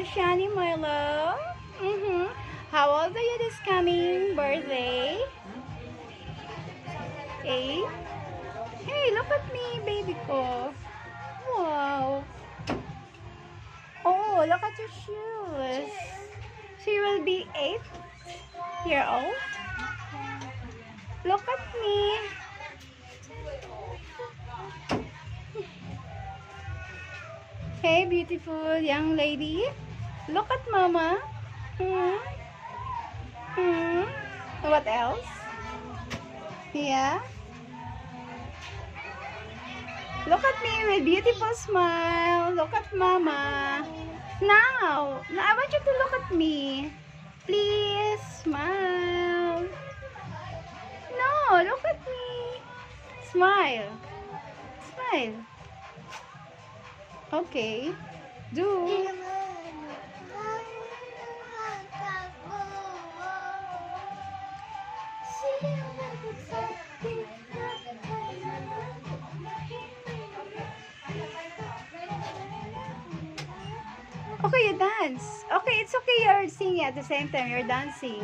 Shani, my love. How old are you this coming birthday? 8? Hey, look at me, baby ko. Wow. Oh, look at your shoes. She will be 8-year-old. Look at me. Hey, beautiful young lady. Look at mama. What else? Yeah. Look at me with beautiful smile. Look at mama. Now, I want you to look at me. Please, smile. No, look at me. Smile. Smile. Okay. Do. Okay, you dance. Okay, it's okay you're singing at the same time. You're dancing.